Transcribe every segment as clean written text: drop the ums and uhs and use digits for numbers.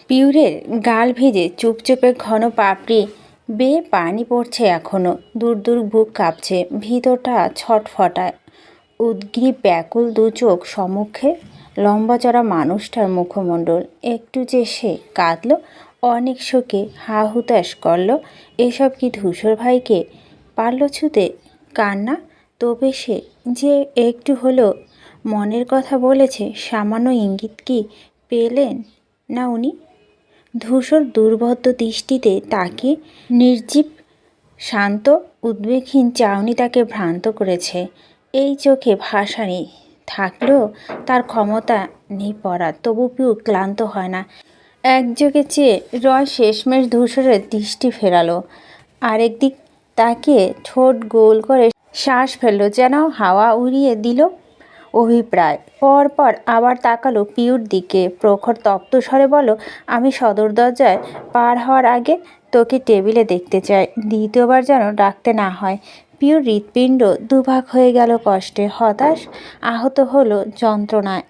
পিউরের গাল ভেজে চুপচুপে ঘন পাপড়ি বেয়ে পানি পড়ছে এখনো। দূর দূর বুক কাঁপছে, ভিতরটা ছটফটায়। উদ্গ্রীব ব্যাকুল দু চোখ সম্মুখে লম্বা চড়া মানুষটার মুখমণ্ডল। একটু যে সে কাঁদল, অনেক শোকে হা হুতাশ করল। এসব কি ধূসর ভাইকে পারল ছুতে? কান্না? তবে সে যে একটু হলেও মনের কথা বলেছে, সামান্য ইঙ্গিত কি পেলেন না উনি? ধূসর দুর্বোধ্য দৃষ্টিতে তাকিয়ে নির্জীব শান্ত উদ্বেগহীন চাউনি তাকে ভ্রান্ত করেছে। এই চোখে ভাষা নেই, থাকলেও তার ক্ষমতা নেই পড়ার। তবু পিউ ক্লান্ত হয় না। একযোগে চেয়ে রয় শেষমেশ ধূসরের দৃষ্টি ফেরালো। আরেক দিক তাকিয়ে ঠোঁট গোল করে শ্বাস ফেলল, যেন হাওয়া উড়িয়ে দিল অভিপ্রায়। পরপর আবার তাকালো পিউর দিকে, প্রখর তপ্ত স্বরে বলল, আমি সদর দরজায় পার হওয়ার আগে তোকে টেবিলে দেখতে চাই। দ্বিতীয়বার যেন ডাকতে না হয়। পিউর হৃৎপিণ্ড দুভাগ হয়ে গেল কষ্টে, হতাশ, আহত হলো যন্ত্রণায়।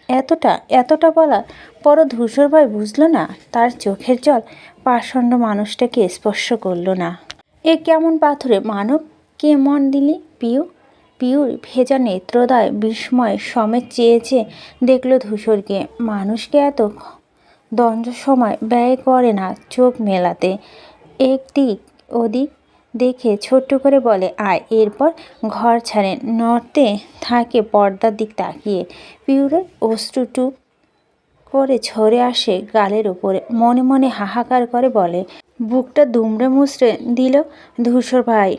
এতটা বলার পরও ধূসর ভাই বুঝল না, তার চোখের জল পাষণ্ড মানুষটাকে স্পর্শ করল না। এ কেমন পাথরে মানব কে মন দিলি পিউ? পিউর ভেজা নেত্রোদয় বিস্ময় সমেত চেয়েছে দেখল ধূসরকে। মানুষকে এত দঞ্জ সময় ব্যয় করে না চোখ মেলাতে। একদিক ওদিক দেখে ছোট্ট করে বলে, আয়। এরপর ঘর ছাড়েন, নড়তে থাকে পর্দার দিক তাকিয়ে। পিউরের অশ্রু টুপ করে ঝরে আসে গালের ওপরে। মনে মনে হাহাকার করে বলে, বুকটা দুমড়ে মুচড়ে দিল ধূসর ভাই।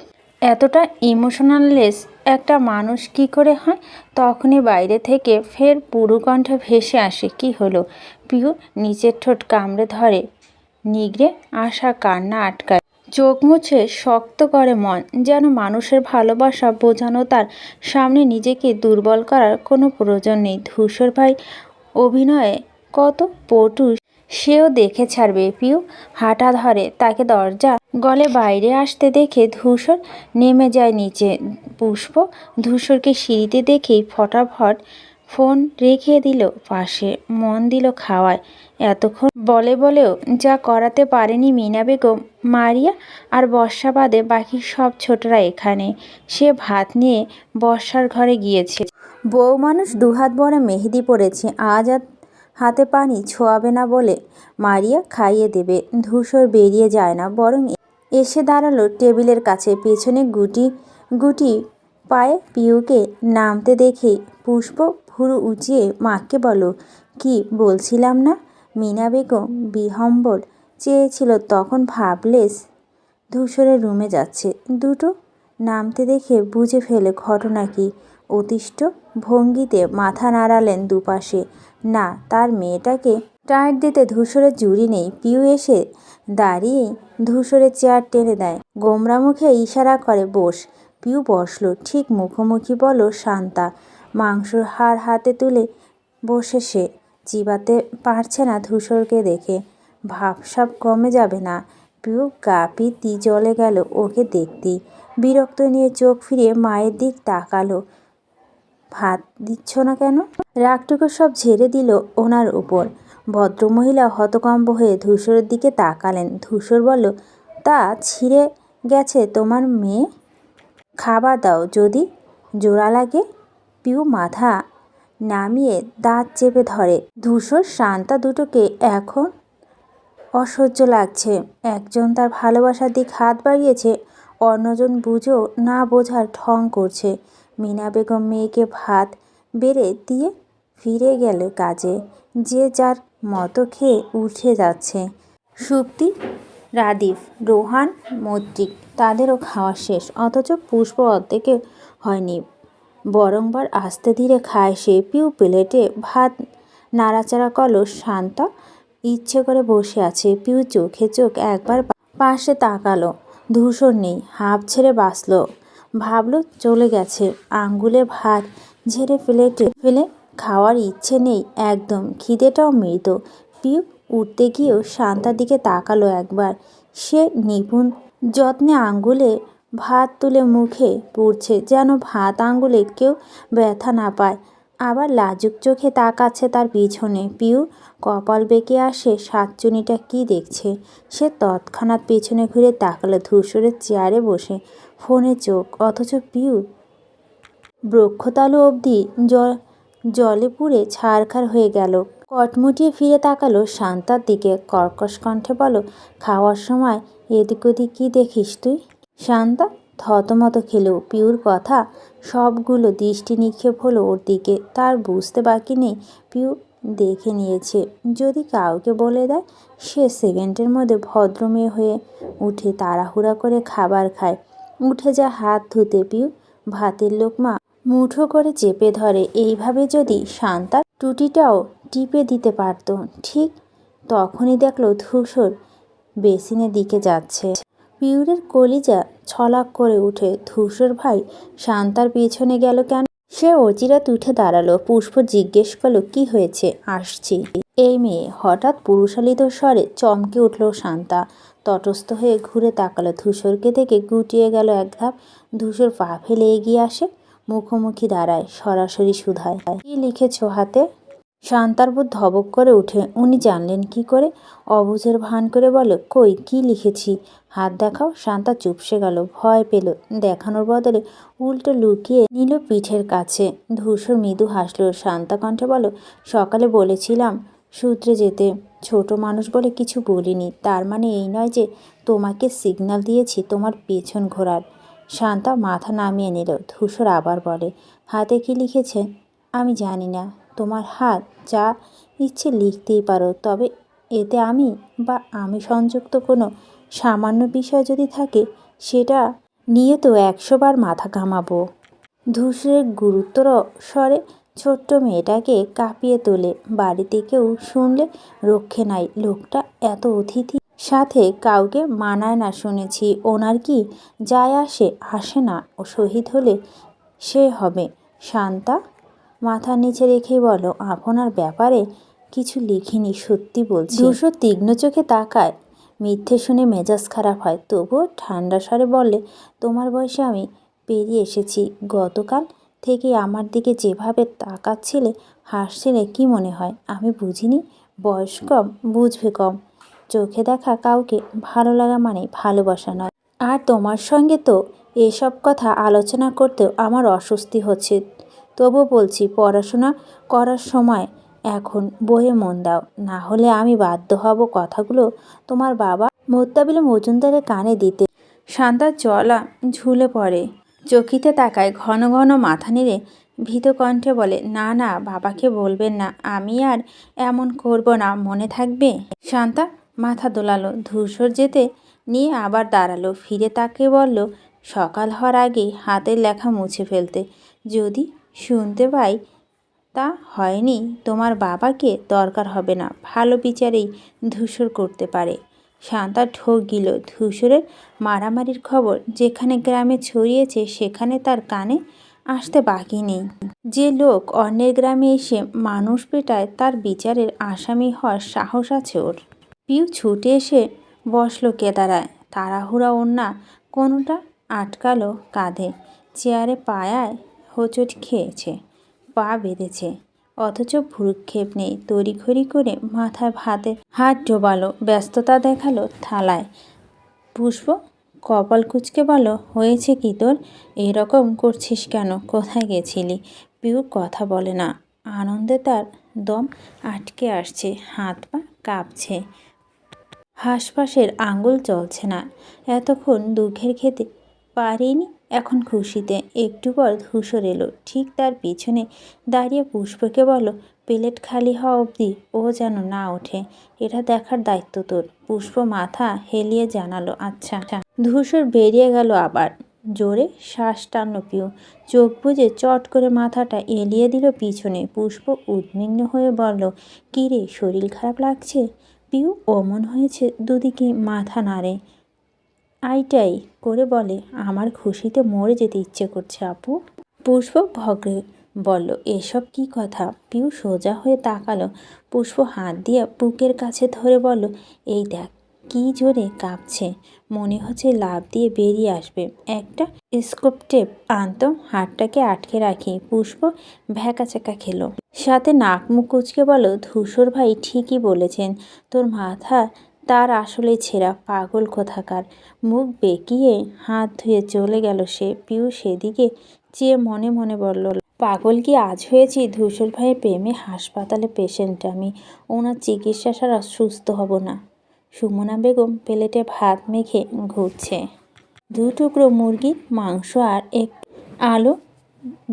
এতটা ইমোশনাললেস একটা মানুষ কি করে হয়? তখনই বাইরে থেকে ফের পুরুকণ্ঠে ভেসে আসে, কি হলো? পিউ নিচের ঠোঁট কামড়ে ধরে, নিগড়ে আসা কান্না আটকায়। চোখ মুছে শক্ত করে মন, যেন মানুষের ভালোবাসা বোঝানো তার সামনে নিজেকে দুর্বল করার কোনো প্রয়োজন নেই। ধূসর ভাই অভিনয়ে কত পটু সেও দেখে ছাড়বে। পিউ হাঁটা ধরে, তাকে দরজা গলে বাইরে আসতে দেখে ধূসর নেমে যায় নিচে। পুষ্প ধূসরকে সিঁড়িতে দেখেই ফটাফট ফোন রেখে দিল পাশে, মন দিল খাওয়ায়। এতক্ষণ বলেও যা করাতে পারেনি মিনা বেগম, মারিয়া আর বর্ষা বাদে বাকি সব ছোটরা এখানে। সে ভাত নিয়ে বর্ষার ঘরে গিয়েছে। বউ মানুষ দুহাত ভরে মেহেদি পড়েছে, আজ আর হাতে পানি ছোঁয়াবে না বলে মারিয়া খাইয়ে দেবে। ধূসর বেরিয়ে যায় না, বরং এসে দাঁড়ালো টেবিলের কাছে। পেছনে গুটি গুটি পায়ে পিউকে নামতে দেখে পুষ্প ভুরু উঁচিয়ে মাকে বলো, কি বলছিলাম না? মিনা বেগম বিহম্বল চেয়েছিল, তখন ভাবলেস ধূসরের রুমে যাচ্ছে। দুটো নামতে দেখে বুঝে ফেলে ঘটনা কি। অতিষ্ঠ ভঙ্গিতে মাথা নাড়ালেন দুপাশে। না, তার মেয়েটাকে টাইট দিতে ধূসরের জুড়ি নেই। পিউ এসে দাঁড়িয়েই ধূসরের চেয়ার টেনে দেয়, গোমরা মুখে ইশারা করে বস। পিউ বসলো। ঠিক মুখোমুখি বলো শান্তা। মাংসর হাড় হাতে তুলে বসে সে। চিবাতে পারছে না ধূসরকে দেখে। ভাবসাব কমে যাবে না? পিউ গা পিত্তি জ্বলে গেল ওকে দেখতেই। বিরক্ত নিয়ে চোখ ফিরিয়ে মায়ের দিক তাকালো। ভাত দিচ্ছ না কেন? রাগটুকু সব ঝেড়ে দিল ওনার উপর। ভদ্রমহিলা হতকম্ব হয়ে ধূসরের দিকে তাকালেন। ধূসর বলল, তা ছিঁড়ে গেছে তোমার মেয়ে? খাবার দাও, যদি জোড়া লাগে। পিউ মাথা নামিয়ে দাঁত চেপে ধরে। ধূসর শান্তা দুটোকে এখন অসহ্য লাগছে। একজন তার ভালোবাসার দিক হাত বাড়িয়েছে, অন্যজন বুঝো না বোঝার ঢং করছে। মিনা বেগম মেয়েকে ভাত বেড়ে দিয়ে ফিরে গেলে কাজে। যে যার মতো খেয়ে উঠে যাচ্ছে। সুপ্তি, রাদিফ, রোহান, মৈত্রিক, তাদেরও খাওয়া শেষ। অথচ পুষ্প অর্ধেকে হয়নি, বরংবার আস্তে ধীরে খায় সে। পিউ প্লেটে ভাত নাড়াচাড়া করলো। শান্তা ইচ্ছে করে বসে আছে। পিউ চোখে চোখ একবার পাশে তাকালো। ধূসর নেই, হাঁপ ছেড়ে বাঁচল। ভাবলো চলে গেছে। আঙ্গুলে ভাত ঝেড়ে প্লেটে ফেলে খাওয়ার ইচ্ছে নেই একদম, খিদেটাও মৃত। পিউ উঠতে গিয়েও শান্তার দিকে তাকালো একবার। সে নিপুণ যত্নে আঙ্গুলে ভাত তুলে মুখে পুড়ছে, যেন ভাত আঙ্গুলে কেউ ব্যথা না পায়। আবার লাজুক চোখে তাকাচ্ছে তার পিছনে। পিউ কপাল বেঁকে আসে, সাতচুনিটা কি দেখছে। সে তৎক্ষণাৎ পেছনে ঘুরে তাকালো। ধূসরের চেয়ারে বসে, ফোনে চোখ, অথচ পিউ বক্ষতালু অবধি জলে পুড়ে ছারখার হয়ে গেল। কটমুটিয়ে ফিরে তাকালো শান্তার দিকে, কর্কশ কণ্ঠে বলল, খাওয়ার সময় এদিক ওদিক কী দেখিস তুই? শান্তা থতমত খেলো। পিউর কথা সবগুলো দৃষ্টি নিক্ষেপ হলো ওর দিকে। তার বুঝতে বাকি নেই পিউ দেখে নিয়েছে। যদি কাউকে বলে দেয়, সে সেকেন্ডের মধ্যে ভদ্র মেয়ে হয়ে উঠে তাড়াহুড়া করে খাবার খায়। উঠে যা হাত ধুতে। পিউ ভাতের লোকমা মুঠো করে চেপে ধরে। এইভাবে যদি শান্তার টুটিটাও টিপে দিতে পারত। ঠিক তখনই দেখলো ধূসর বেসিনের দিকে যাচ্ছে। পিউরের কলিজা ছলাক করে উঠে। ধূসর ভাই শান্তার পেছনে গেল কেন? সে অচিরাত উঠে দাঁড়ালো। পুষ্প জিজ্ঞেস করলো, কি হয়েছে? আসছি। এই মেয়ে, হঠাৎ পুরুষালিত স্বরে চমকে উঠল শান্তা। তটস্থ হয়ে ঘুরে তাকালো। ধূসরকে দেখে গুটিয়ে গেল এক ধাপ। ধূসর পা ফেলে এগিয়ে আসে, মুখোমুখি দাঁড়ায়, সরাসরি শুধায়, কি লিখেছ হাতে? শান্তার বুক ধবক করে উঠে। উনি জানলেন কি করে? অবুঝের ভান করে বলে, কই কি লিখেছি? হাত দেখাও। শান্তা চুপসে গেল, ভয় পেল। দেখানোর বদলে উল্টো লুকিয়ে নিল পিঠের কাছে। ধূসর মৃদু হাসল। শান্তা কণ্ঠে বলো, সকালে বলেছিলাম সূত্রে যেতে। ছোট মানুষ বলে কিছু বলিনি। তার মানে এই নয় যে তোমাকে সিগন্যাল দিয়েছি তোমার পেছন ঘোরার। শান্তা মাথা নামিয়ে নিল। ধূসর আবার বলে, হাতে কি লিখেছে? আমি জানি না। তোমার হাত যা ইচ্ছে লিখতেই পারো, তবে এতে আমি সংযুক্ত কোনো সামান্য বিষয় যদি থাকে, সেটা নিয়ে তো 100 বার মাথা ঘামাবো। ধূসরের গুরুতর স্বরে ছোট্ট মেয়েটাকে কাঁপিয়ে তোলে। বাড়িতে কেউ শুনলে রক্ষে নাই। লোকটা এত অতিথি সাথে কাউকে মানায় না শুনেছি। ওনার কি যায় আসে না। ও শহীদ হলে সে হবে। শান্তা মাথা নিচে রেখেই বলো, আপনার ব্যাপারে কিছু লিখিনি, সত্যি বলছি। ধূসর তীক্ষ্ণ চোখে তাকায়। মিথ্যে শুনে মেজাজ খারাপ হয়, তবুও ঠান্ডা স্বরে বললে, তোমার বয়সে আমি পেরিয়ে এসেছি। গতকাল থেকে আমার দিকে যেভাবে তাকাচ্ছিলে, হাসছিলে, কি মনে হয় আমি বুঝিনি? বয়স কম, বুঝবে কম। চোখে দেখা কাউকে ভালো লাগা মানে ভালোবাসা নয়। আর তোমার সঙ্গে তো এসব কথা আলোচনা করতেও আমার অস্বস্তি হচ্ছে। তবু বলছি, পড়াশোনা করার সময় এখন বইয়ে মন দাও, না হলে আমি বাধ্য হব কথাগুলো তোমার বাবা মোত্তাবিল মজুমদারের কানে দিতে। শান্তার চলা ঝুলে পড়ে, চকিতে তাকায়, ঘন ঘন মাথা নেড়ে ভীত কণ্ঠে বলে, না না, বাবাকে বলবেন না। আমি আর এমন করব না, মনে থাকবে? শান্তা মাথা দোলালো। ধূসর যেতে নিয়ে আবার দাঁড়ালো। ফিরে তাকে বলল, সকাল হওয়ার আগেই হাতের লেখা মুছে ফেলতে। যদি শুনতে পাই তা হয়নি, তোমার বাবাকে দরকার হবে না। ভালো বিচারেই ধূসর করতে পারে। শান্তা ঢোক গিল। ধূসরের মারামারির খবর যেখানে গ্রামে ছড়িয়েছে, সেখানে তার কানে আসতে বাকি নেই। যে লোক অন্যের গ্রামে এসে মানুষ পেটায়, তার বিচারের আসামি হওয়ার সাহস আছে ওর। পিউ ছুটে এসে বসলো কেদারায়। তাড়াহুড়া ওড়না কোনোটা আটকালো কাঁধে। চেয়ারে পায়ায় হোঁচট খেয়েছে, পা বেঁধেছে, অথচ ভ্রুক্ষেপ নেই। তড়িঘড়ি করে মাথায় ভাতে হাত ডোবালো, ব্যস্ততা দেখালো থালায়। পুষ্প কপাল কুঁচকে বলো, হয়েছে কি তোর? এরকম করছিস কেন? কোথায় গেছিলি? পিউ কথা বলে না। আনন্দে তার দম আটকে আসছে, হাত পা কাঁপছে, হাঁসফাঁসের আঙুল চলছে না। এতক্ষণ দুঃখের খেতে পারিনি, এখন খুশিতে। একটু পর ধূসর এলো, ঠিক তার পিছনে দাঁড়িয়ে পুষ্পকে বলো, প্লেট খালি হওয়া অবধি ও যেন না ওঠে, এটা দেখার দায়িত্ব তোর। পুষ্প মাথা হেলিয়ে জানালো, আচ্ছা। ধূসর বেরিয়ে গেল আবার। জোরে শ্বাস টানল পিউ। চোখ বুজে চট করে মাথাটা এলিয়ে দিল পিছনে। পুষ্প উদ্বিগ্ন হয়ে বলল, কী রে, শরীর খারাপ লাগছে? পিউ অমন হয়েছে দুদিকে মাথা নাড়ে, আইটাই করে বলে, আমার খুশিতে মরে যেতে ইচ্ছে করছে আপু। পুষ্প ভগ্রে বলল, এসব কি কথা? পিউ সোজা হয়ে তাকালো। পুষ্প হাত দিয়ে বুকের কাছে ধরে বলল, এই দেখ, কী জোরে কাঁপছে, মনে হচ্ছে লাফ দিয়ে বেরিয়ে আসবে। একটা স্কোপ টেপ আনতো, হাতটাকে আটকে রাখি। পুষ্প ভ্যাকাচাকা খেলো, সাথে নাক মুখ কুচকে বলো, ধূসর ভাই ঠিকই বলেছেন, তোর মাথা তার আসলে ছেঁড়া, পাগল কোথাকার। মুখ বেঁকিয়ে হাত ধুয়ে চলে গেল সে। পিউ সেদিকে চেয়ে মনে মনে বলল, পাগল কি আজ হয়েছি? ধূসর ভাইয়ের প্রেমে হাসপাতালে পেশেন্ট আমি, ওনার চিকিৎসা ছাড়া সুস্থ হব না। সুমনা বেগম প্লেটে ভাত মেখে ঘুরছে। 2 টুকরো মুরগির মাংস আর এক আলু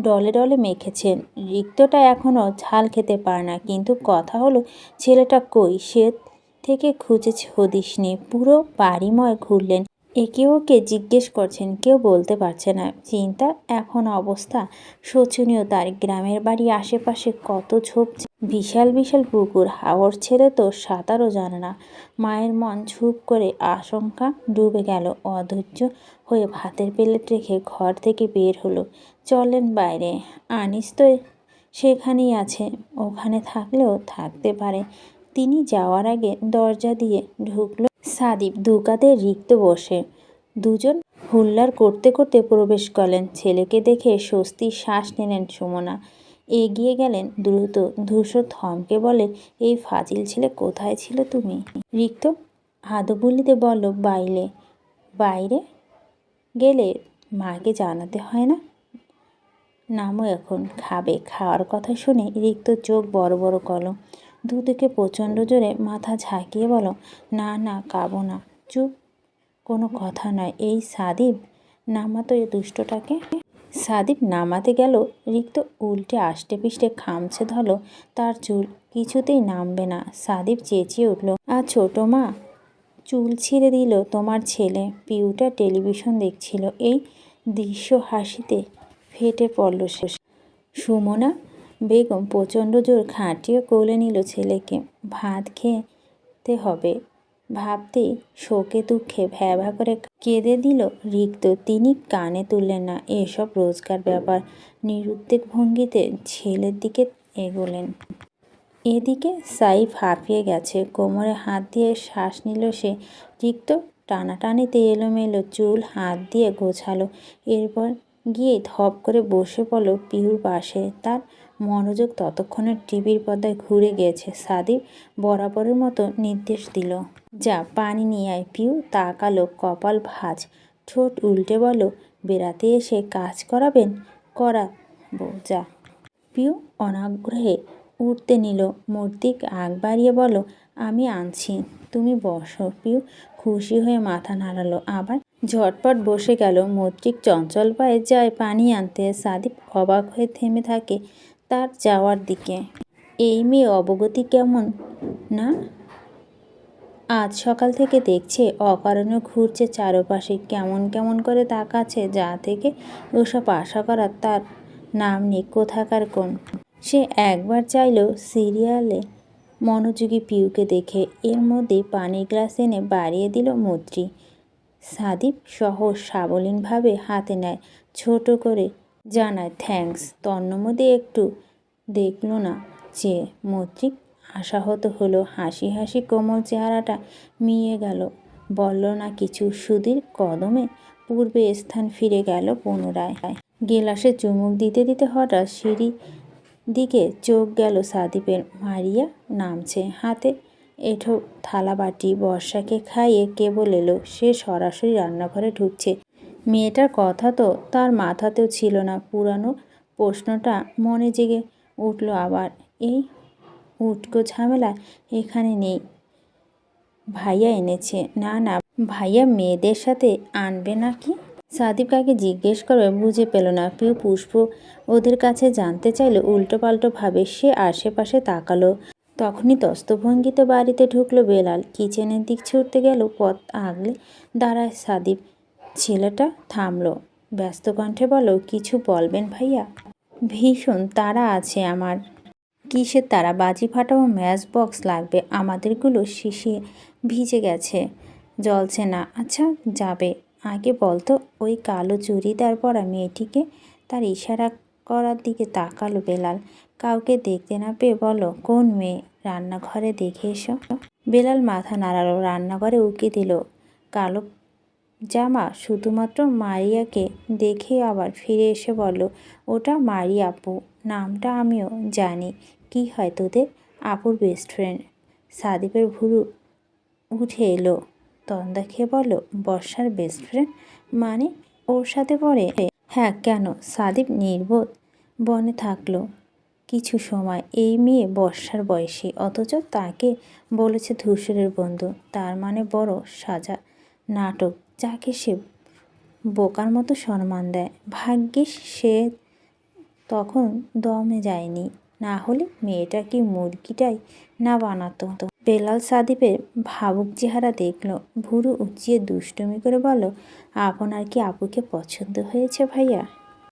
ডলে ডলে মেখেছেন। রিক্তটা এখনও ঝাল খেতে পারে না, কিন্তু কথা হলো ছেলেটা কই, সে থেকে খুঁজে হদিস নেই। পুরো বাড়িময় ঘুরলেন, একে ওকে জিজ্ঞেস করছেন, কেউ বলতে পারছে না। চিন্তা এখন অবস্থা শোচনীয় তার। গ্রামের বাড়ি আশেপাশে কত ঝোপ, বিশাল বিশাল পুকুর, হাওর ছেলে তো সাঁতারও জানে না। মায়ের মন ঝুপ করে আশঙ্কা ডুবে গেল। অধৈর্য হয়ে ভাতের প্লেট রেখে ঘর থেকে বের হলো। চলেন বাইরে, আনিস তো সেখানেই আছে, ওখানে থাকলেও থাকতে পারে। তিনি যাওয়ার আগে দরজা দিয়ে ঢুকলো সাদিপ, দুকাতে রিক্ত বসে। দুজন হুল্লার করতে করতে প্রবেশ করলেন। ছেলেকে দেখে স্বস্তির শ্বাস নিলেন সুমনা। এগিয়ে গেলেন দ্রুত। ধূসর থমকে বলেন, এই ফাজিল ছেলে, কোথায় ছিল তুমি? রিক্ত আদবুলিতে বলল, বাইরে। বাইরে গেলে মাকে জানাতে হয় না? নামো এখন, খাবে। খাওয়ার কথা শুনে রিক্ত চোখ বড় বড় করল। দুদিকে প্রচণ্ড জোরে মাথা ঝাঁকিয়ে বলো, না না, খাবো না। চুপ, কোনো কথা নয়। এই সাদিপ, নামাতো এ দুষ্টটাকে। সাদিপ নামাতে গেল, রিক্ত উল্টে আষ্টে পিষ্টে খামছে ধরল তার চুল। কিছুতেই নামবে না। সাদিপ চেঁচিয়ে উঠল, আর ছোট মা, চুল ছিঁড়ে দিল তোমার ছেলে। পিউটা টেলিভিশন দেখছিল। এই দৃশ্য হাসিতে ফেটে পড়ল সে। সুমনা বেগম প্রচণ্ড জোর খাটিয়ে কোলে নিল ছেলেকে। ভাত খেতে হবে ভাবতেই শোকে দুঃখে ভ্যা ভ্যা করে কেঁদে দিল রিক্ত। তিনি কানে তুললেন না। এসব রোজকার ব্যাপার। নিরুদ্বেগ ভঙ্গিতে ছেলের দিকে এগোলেন। এদিকে সাইফ হাঁপিয়ে গেছে, কোমরে হাত দিয়ে শ্বাস নিল সে। রিক্ত টানাটানিতে এলোমেলো চুল হাত দিয়ে গোছালো। এরপর গিয়ে ধপ করে বসে পড়ল পিহুর পাশে। তার মনোযোগ ততক্ষণে টিভির পর্দায় ঘুরে গিয়েছে। সাদিপ বরাবরের মতো নির্দেশ দিল, যা পানি নিয়ে আয়। পিউ তাকালো, কপাল ভাঁজ, ঠোঁট উল্টে বলল, বেড়াতে এসে কাজ করাবেন? করাবো, যা। পিউ অনাগ্রহে উঠতে নিল। মূর্তিক আগ বাড়িয়ে বলল, আমি আনছি, তুমি বসো। পিউ খুশি হয়ে মাথা নাড়ালো, আবার ঝটপট বসে গেল। মৈত্রিক চঞ্চল পায়ে যায় পানি আনতে। সাদিপ অবাক হয়ে থেমে থাকে তার যাওয়ার দিকে। এই মেয়ে অবগতি কেমন না, আজ সকাল থেকে দেখছে অকারণে ঘুরছে চারপাশে, কেমন কেমন করে তাকাচ্ছে, যা থেকে ওসব আশা করার তার নাম নেই। কোথাকার কোন। সে একবার চাইল সিরিয়ালে মনোযোগী পিউকে দেখে। এর মধ্যেই পানির গ্লাস এনে বাড়িয়ে দিল মৈত্রী। সাদিপ সহজ সাবলীনভাবে হাতে নেয়, ছোট করে জানায় থ্যাঙ্কস। তন্মধ্যে একটু দেখল না যে মৈত্রী আশাহত হলো। হাসি হাসি কোমল চেহারাটা মিয়ে গেল। বলল না কিছু। সুধীর কদমে পূর্বে স্থান ফিরে গেল পুনরায়। গেলাসে চুমুক দিতে দিতে হঠাৎ সিঁড়ি দিকে চোখ গেল সাদিপের। মারিয়া নামছে, হাতে এঁঠো থালা বাটি। বর্ষাকে খাইয়ে কেবল এলো, সে সরাসরি রান্নাঘরে ঢুকছে। মেয়েটার কথা তো তার মাথাতেও ছিল না। পুরানো প্রশ্নটা মনে জেগে উঠল আবার। এই উটকো ঝামেলা এখানে নেই, ভাইয়া এনেছে। না না, ভাইয়া মেয়েদের সাথে আনবে নাকি? সাদিপ কাকে জিজ্ঞেস করবে বুঝে পেল না। পিউ পুষ্প ওদের কাছে জানতে চাইল উল্টো পাল্টো ভাবে। সে আশেপাশে তাকালো, তখনই তস্তভঙ্গিতে বাড়িতে ঢুকলো বেলাল। কিচেনের দিক ছুটতে গেল, পথ আগলে দাঁড়ায় সাদিপ। ছেলেটা থামলো, ব্যস্ত কণ্ঠে বলল, কিছু বলবেন ভাইয়া? ভীষণ তাড়া আছে আমার। কিসের তাড়া? বাজি ফাটাবো, ম্যাচ বক্স লাগবে। আমাদেরগুলো শিশিয়ে ভিজে গেছে, জ্বলছে না। আচ্ছা যাবে, আগে বলতো ওই কালো চুড়িদার পরা মেয়েটিকে। তার ইশারা করার দিকে তাকালো বেলাল। কাউকে দেখতে না পেয়ে বলল, কোন মেয়ে? রান্নাঘরে দেখে এসো। বেলাল মাথা নাড়ালো, রান্নাঘরে উকি দিল। কালো জামা শুধুমাত্র মারিয়াকে দেখে আবার ফিরে এসে বলল, ওটা মারিয়া আপু, নামটা আমিও জানি। কি হয় তোদের? আপুর বেস্ট ফ্রেন্ড। সাদিপের ভুরু উঠে এলো। তন্দা খেয়ে বলল, বর্ষার বেস্ট ফ্রেন্ড মানে ওর সাথে পড়ে? হ্যাঁ, কেন? সাদিপ নির্বোধ বনে থাকলো কিছু সময়। এই মেয়ে বর্ষার বয়সী, অথচ তাকে বলেছে ধূসরের বন্ধু। তার মানে বড় সাজা নাটক, যাকে সে বোকার মতো সম্মান দেয়। ভাগ্যিস সে তখন দমে যায়নি, না হলে মেয়েটা কি মুরগিটাই না বানাতো। বেলাল সাদিপের ভাবুক চেহারা দেখল, ভুরু উঁচিয়ে দুষ্টুমি করে বলল, আপনার কি আপুকে পছন্দ হয়েছে ভাইয়া?